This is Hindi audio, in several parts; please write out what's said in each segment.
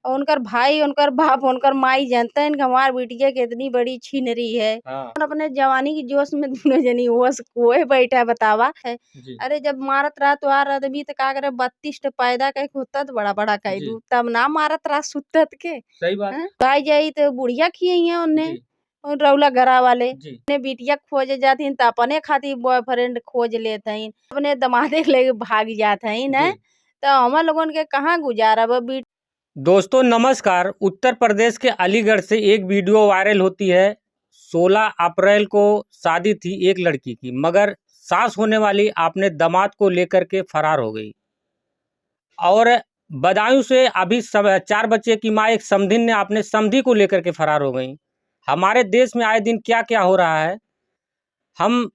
और उनकर भाई, उनकर बाप, उनकर माई जानते हैं कि हमार बिटिया कितनी बड़ी छिनरी है। हाँ। और अपने जवानी की जोश में दोनों जनी होश खोए बैठा बतावा है। जी। अरे जब मारत रहा तो आ आदमी तो का करे 32 पैदा कई होता तो बड़ा बड़ा कई जी। दू तब ना मारत रहा सुतत के। सही बात। हैं? गाय जाई तो बुढ़िया खियई है उन्हें जी। और रौला घरा वाले जी। ने बिटिया खोजे जाथिन त अपने खातिर बॉयफ्रेंड खोज लेत हइन अपने दमादे के लेके भाग जात हइन जी। हैं तो हम लोगन के कहाँ गुजारा बा दोस्तों नमस्कार। उत्तर प्रदेश के अलीगढ़ से एक वीडियो वायरल होती है। 16 अप्रैल को शादी थी एक लड़की की, मगर सास होने वाली अपने दामाद को लेकर के फरार हो गई और बदायूं से अभी सब 4 बच्चे की मां एक समधिन ने अपने समधी को लेकर के फरार हो गई। हमारे देश में आए दिन क्या क्या हो रहा है हम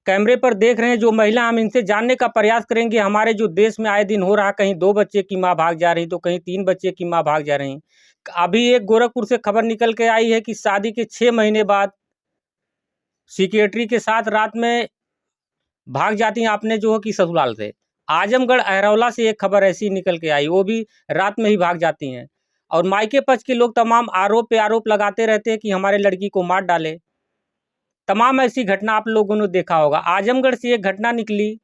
कैमरे पर देख रहे हैं। जो महिला, हम इनसे जानने का प्रयास करेंगे हमारे जो देश में आए दिन हो रहा, कहीं 2 बच्चे की मां भाग जा रही तो कहीं 3 बच्चे की मां भाग जा रही। अभी एक गोरखपुर से खबर निकल के आई है कि शादी के 6 महीने बाद सेक्रेटरी के साथ रात में भाग जाती हैं आपने जो है कि ससुराल से। आजमगढ़ अहरौला से एक खबर ऐसी निकल के आई, वो भी रात में ही भाग जाती हैं। और मायके पक्ष के लोग तमाम आरोप पे आरोप लगाते रहते हैं कि हमारे लड़की को मार डाले। तमाम ऐसी घटना आप लोगों ने देखा होगा। आजमगढ़ से एक घटना निकली,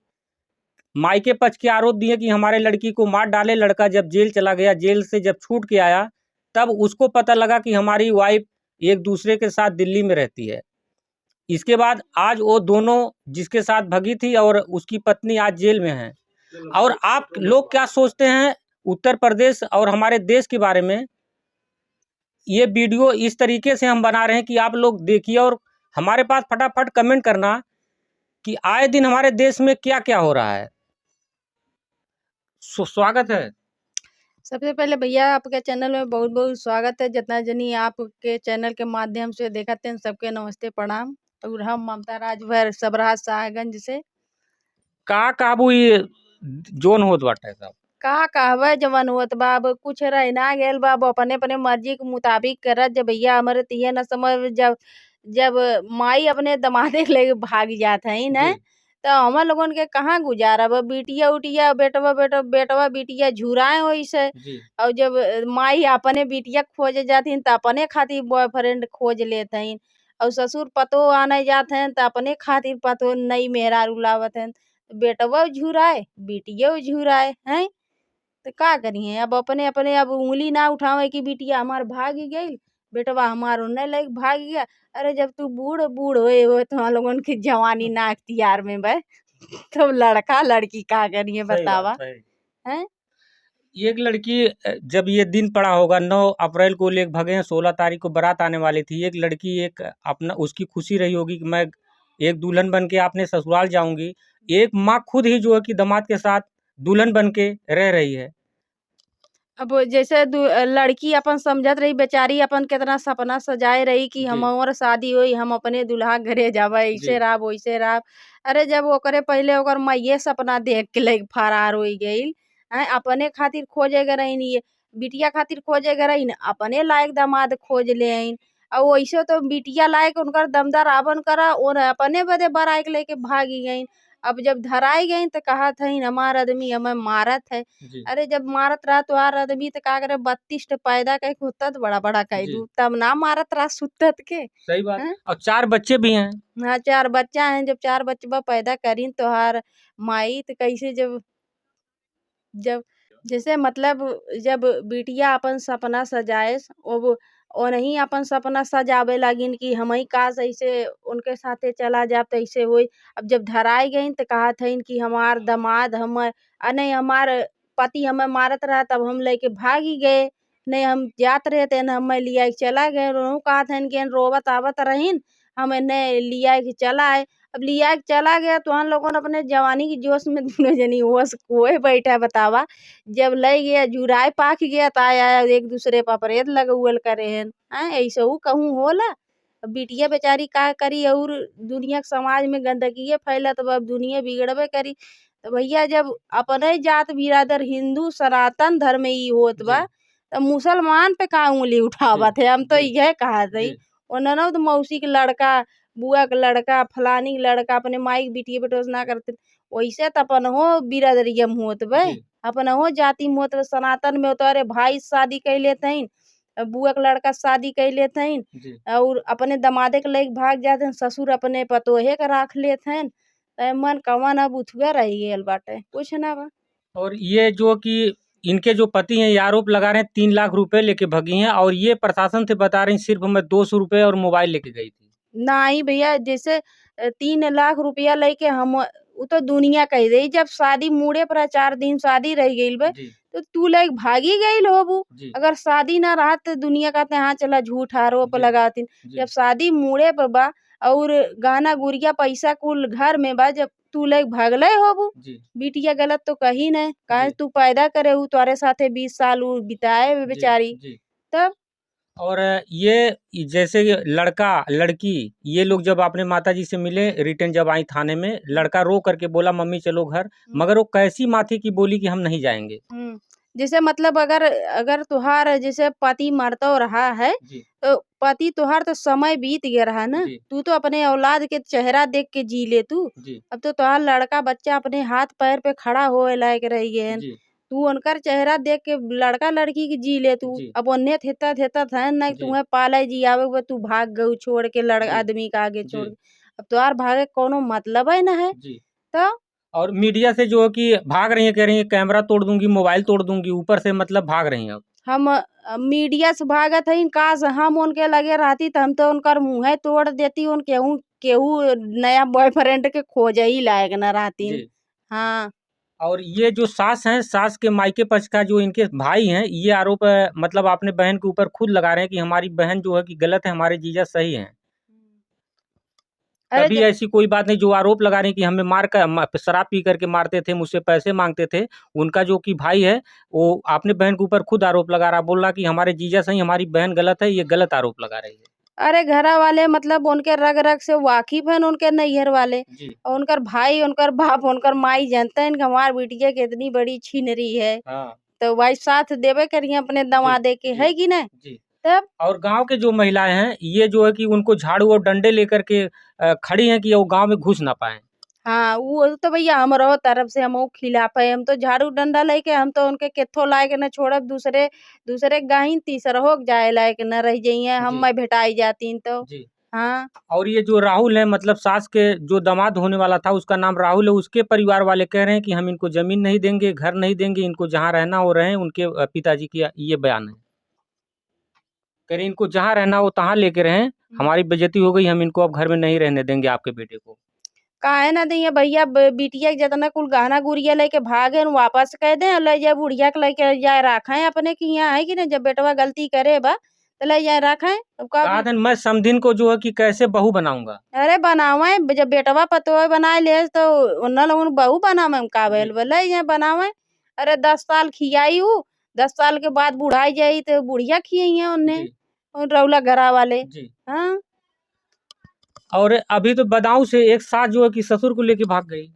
मायके पक्ष के आरोप दिए कि हमारे लड़की को मार डाले। लड़का जब जेल चला गया, जेल से जब छूट के आया तब उसको पता लगा कि हमारी वाइफ एक दूसरे के साथ दिल्ली में रहती है। इसके बाद आज वो दोनों जिसके साथ भगी थी और उसकी पत्नी आज जेल में है। और आप लोग क्या सोचते हैं उत्तर प्रदेश और हमारे देश के बारे में? ये वीडियो इस तरीके से हम बना रहे हैं कि आप लोग देखिए और हमारे पास फटाफट कमेंट करना कि आए दिन हमारे देश में क्या क्या हो रहा है। स्वागत है। सबसे पहले भैया आपके चैनल में बहुत बहुत स्वागत है। जितना जनी आपके चैनल के माध्यम से देखते हैं सबके नमस्ते प्रणाम। और हम ममता राजभर सबराज साहगंज से का काबू ये जोन होत बाटे साहब। का कहवे जवन होत बाब कुछ रह ना गेल बाब अपने अपने मर्जी के मुताबिक करत जब भैया हमारे तिये न समझ जब जब माई अपने दमादे के लेके भाग जात है न तो हम लोगन के कहाँ गुजारा बा बिटिया उटिया बेटवा बेटवा बिटिया झुराए होइसे। और जब माई अपने बिटिया खोजे जाथिन त अपने खातिर बॉयफ्रेंड खोज लेत हइन और ससुर पतो आने जात हैं त अपने खातिर पतो नई मेहरारू लावत हैं। बेटवा झुराए बिटिया झुराए हैं तो का करिए अब अपने अपने अब उंगली ना उठावे कि बिटिया हमार भाग गई बेटवा हमार उन्ने लग भाग गया। अरे जब तू बूढ़ बूढ़ हो तो लोगन की जवानी ना अख्तियार में बे तो लड़का लड़की का करिए बतावा हैं। एक लड़की जब ये दिन पड़ा होगा 9 अप्रैल को लेकर भगे हैं, 16 तारीख को बारात आने वाली थी। एक लड़की एक अपना उसकी खुशी रही होगी कि मैं एक दुल्हन बन के अपने ससुराल जाऊंगी। एक माँ खुद ही जो है कि दामाद के साथ दुल्हन बन के रह रही है। अब जैसे लड़की अपन समझत रही बेचारी अपन कितना सपना सजाए रही कि हमार शादी हुई हम अपने दुल्हा घरे जावा ऐसे राब वैसे राब। अरे जब ओकरे पहले ओकर माइये सपना देख के लेके फरार हो गई अपने खातिर खोजे रही ये बिटिया खातिर खोजे रही अपने लायक दामाद खोज ले आइन और वैसे तो बिटिया लायक उनकर दमदार आवन करा और अपने बदे बराई के लेके भागी गई। अब जब धराई गई तो कहा था हमार आदमी हमें मारत है। अरे जब मारत रहा तो आ आदमी तो का करे 32 पैदा कई होता तो बड़ा बड़ा कई दू तब ना मारत रहा सुतत के। सही बात है? और 4 बच्चे भी हैं। हाँ 4 बच्चा हैं जब 4 बच्चा पैदा करीन तो हार माई तो कैसे जब जब जैसे मतलब जब बिटिया अपन सपना सजाए वो नहीं अपन सपना सजावे लगिन कि हम ही काश ऐसे उनके साथे चला जाब तो ऐसे हुई। अब जब धराई गई तो कहा था कि हमार दामाद हम नहीं हमार पति हमें मारत रहा तब हम लेके भाग ही गए नहीं हम जात रहे थे हम लिया चला गए कहा था कि रोवत आवत रहीन हमें लिया के चला आए। अब लिया के चला गया तो हम लोगों ने अपने जवानी की जोश में दोनों जनी होश खोए बैठा बतावा। जब ले गया जुराए पाक गया तो आया एक दूसरे पर प्रेत लगउल करे हैं ऐसे हूँ कहूँ होला। बिटिया बेचारी का करी और दुनिया के समाज में गंदगी फैला तो अब दुनिया बिगड़बे करी। तो भैया जब अपने जात बिरादर हिंदू सनातन धर्म ही होत बा तो मुसलमान पे का उंगली उठावत है हम तो यह कहा थी उन्होंने तो मौसी के लड़का बुआ का लड़का फलानी के लड़का अपने माई के बिटिया बेटो से ना करते वैसे तो अपन हो बिरादरिया में होत बे जी अपन हो जाति में होत बे सनातन में होत अरे भाई से शादी कैले थईन बुआ के लड़का से शादी कैले थईन जी और अपने दमादे के लेके भाग जाते हैं ससुर अपने पतोहे के राख लेत हन त मन कवन अब उठुआ रही गेल बाटे कुछ ना बा। और ये जो कि इनके जो पति हैं ये आरोप लगा रहे हैं 3 लाख रुपए लेके भगी हैं और ये प्रशासन से बता रही हैं सिर्फ मैं 200 रुपए और मोबाइल लेके गई थी। नाही भैया जैसे 3 लाख रुपया लेके हम उ तो दुनिया कह दे जब शादी मुड़े पर 4 दिन शादी रह गईल बे जी तो तू लेके भागी गईल होबू जी अगर शादी ना रहत तो दुनिया कहते हाँ चला झूठ आरोप जी लगातीन जी जब शादी मुड़े पर बा और गहना गुड़िया पैसा कुल घर में बा जब तू लेके भागले होबू जी बिटिया गलत तो कही नहीं काहे जी तू पैदा करे हु तोरे साथे 20 साल उ बिताए वे जी बेचारी जी तब और ये जैसे कि लड़का लड़की ये लोग जब अपने माताजी से मिले रिटर्न जब आई थाने में लड़का रो करके बोला मम्मी चलो घर मगर वो कैसी माँ थी कि बोली कि हम नहीं जाएंगे। जैसे मतलब अगर अगर तुहार जैसे पति मरतो रहा है जी तो पति तुहार तो समय बीत गया रहा ना जी तू तो अपने औलाद के चेहरा देख के जी ले तू जी अब तो तुहार लड़का बच्चा अपने हाथ पैर पे खड़ा होए लायक रही गए जी तू उनकर चेहरा देख के लड़का लड़की के जी ले तू जी अब उन्हें थेता थेता था ना जी तुम्हें पाले जियावे हुए तू भाग गऊ छोड़ के जी आदमी का आगे जी छोड़ के अब तुहार भागे कोनो मतलब है ना है जी तो और मीडिया से जो है कि भाग रही है कह रही है कैमरा तोड़ दूंगी मोबाइल तोड़ दूंगी ऊपर से मतलब भाग रही हैं अब। हम मीडिया से भागत हईन काश हम उनके लगे रहती तो हम तो उनकर मुँहे तोड़ देती उन केहू केहू नया बॉयफ्रेंड के खोज ही लायक न रहतीन। जी हाँ और ये जो सास हैं सास के मायके पक्ष का जो इनके भाई हैं ये आरोप मतलब अपने बहन के ऊपर खुद लगा रहे हैं कि हमारी बहन जो है कि गलत है हमारे जीजा सही हैं। अरे कभी ऐसी कोई बात नहीं जो आरोप लगा रहे हैं कि हमें मार कर शराब पी करके मारते थे मुझसे पैसे मांगते थे उनका जो कि भाई है वो अपने बहन के ऊपर खुद आरोप लगा रहा बोल रहा कि हमारे जीजा सही हमारी बहन गलत है ये गलत आरोप लगा रही है। अरे घरा वाले मतलब उनके रग रग से वाकिफ हैं उनके नैहर वाले जी और उनकर भाई उनकर बाप उनकर माई जानते हैं कि हमार बिटिया कितनी बड़ी छिनरी है हाँ तो भाई साथ देवे करिए अपने जी दमादे के जी है कि नहीं जी तब और गांव के जो महिलाएं हैं ये जो है कि उनको झाड़ू और डंडे लेकर के खड़ी हैं कि वो गांव में घुस ना पाए। हाँ वो तो भैया हमरो तरफ से हमहू खिलाफे हम तो झाड़ू डंडा लेके हम तो उनके केथो लायक न छोड़ब दूसरे दूसरे गाहिन तीसरहो के जाए लायक न रह जाइए हम जी मैं भेटाई जातीन तो जी हाँ और ये जो राहुल है मतलब सास के जो दामाद होने वाला था उसका नाम राहुल है उसके परिवार वाले कह रहे हैं कि हम इनको जमीन नहीं देंगे घर नहीं देंगे इनको जहाँ रहना हो रहे उनके पिताजी की ये बयान है कह रहे इनको जहाँ रहना हो तहाँ लेके रहें हमारी बेइज्जती हो गई हम इनको अब घर में नहीं रहने देंगे आपके बेटे को। काहे ना दिए भैया बिटिया के जितना कुल गहना गुड़िया लेके भागे न वापस कह दे ले जाए बुढ़िया के लेके जाए रखे अपने के यहाँ है कि नहीं जब बेटवा गलती करे बा तो ले जाए रखे अब कहा कब था मैं समधिन को जो है कि कैसे बहू बनाऊंगा। अरे बनावे जब बेटवा पतोह बनाए ले तो उन लोगन बहू बनावे में का जी भइल बोले ये बनावे अरे 10 साल खियाई हूँ 10 साल के बाद बुढ़ाई जाई तो बुढ़िया खियाई है उनने जी और रौला घरा वाले जी हाँ और अभी तो बदाऊं से एक साथ जो है कि ससुर को लेके भाग गई।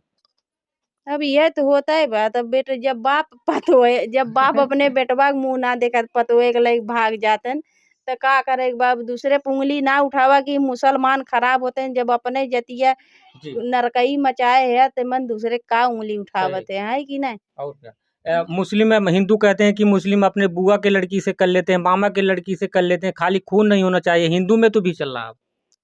अब ये तो होता है बात अब बेटे जब बाप पतोए जब बाप अपने बेटवा के मुंह ना देखत पतोए के लगे भाग जातन तो का करे बाप दूसरे पे उंगली ना उठावा कि मुसलमान खराब होते हैं जब अपने जतिया जी नरकई मचाए है तो मन दूसरे का उंगली सही उठावत है कि नहीं और क्या मुस्लिम हिंदू कहते हैं कि मुस्लिम अपने बुआ के लड़की से कर लेते हैं मामा के लड़की से कर लेते हैं खाली खून नहीं होना चाहिए हिंदू में तो भी चल रहा है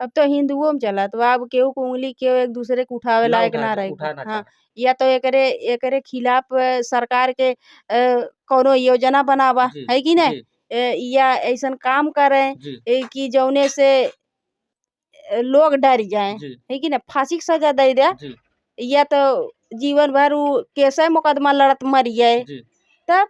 अब तो हिंदुओं में चला तो अब केहू को उंगली केहू एक दूसरे के उठावे ना लायक उठाए ना रहे उठाना हाँ चाहे। या तो एकरे एकरे खिलाफ सरकार के कोनो योजना बनावा जी है कि नहीं जी या ऐसन काम करे जी कि जौने से लोग डर जाए जी है कि नहीं फांसी की सजा दे दे जी या तो जीवन भर वो कैसे मुकदमा लड़त मर जाए जी तब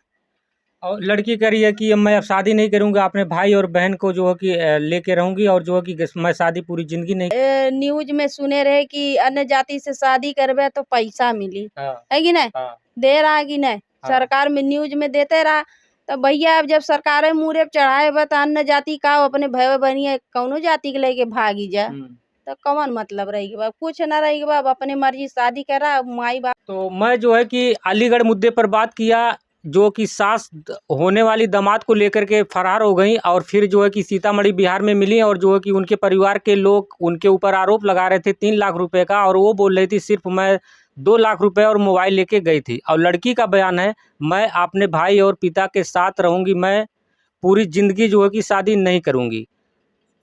और लड़की कह रही है कि अब मैं अब शादी नहीं करूंगा अपने भाई और बहन को जो है कि लेके रहूंगी और जो है कि मैं शादी पूरी जिंदगी नहीं। न्यूज में सुने रहे कि अन्य जाति से शादी करबे तो पैसा मिली हाँ है कि नहीं हाँ दे रहा कि नहीं हाँ सरकार में न्यूज में देते रहा तो भैया अब जब सरकारें मुहरे पे चढ़ाए बा तो अन्य जाति का अपने भय बनिए कौनो जाति के लेके भागी जा तो कौन मतलब रहेगी बाप कुछ ना रहेगी बाप अपने मर्जी शादी करा माई बाप तो मैं जो है कि अलीगढ़ मुद्दे पर बात किया जो कि सास होने वाली दामाद को लेकर के फरार हो गई और फिर जो है कि सीतामढ़ी बिहार में मिली और जो है कि उनके परिवार के लोग उनके ऊपर आरोप लगा रहे थे 3 लाख रुपए का, और वो बोल रही थी सिर्फ मैं 2 लाख रुपए और मोबाइल लेके गई थी। और लड़की का बयान है, मैं अपने भाई और पिता के साथ रहूँगी, मैं पूरी ज़िंदगी जो है कि शादी नहीं करूँगी।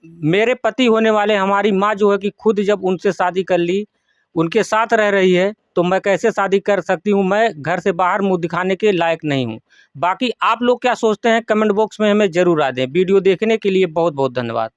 मेरे पति होने वाले हमारी माँ जो है कि खुद जब उनसे शादी कर ली, उनके साथ रह रही है, तो मैं कैसे शादी कर सकती हूँ? मैं घर से बाहर मुँह दिखाने के लायक नहीं हूँ। बाकी आप लोग क्या सोचते हैं कमेंट बॉक्स में हमें ज़रूर आ दें। वीडियो देखने के लिए बहुत बहुत धन्यवाद।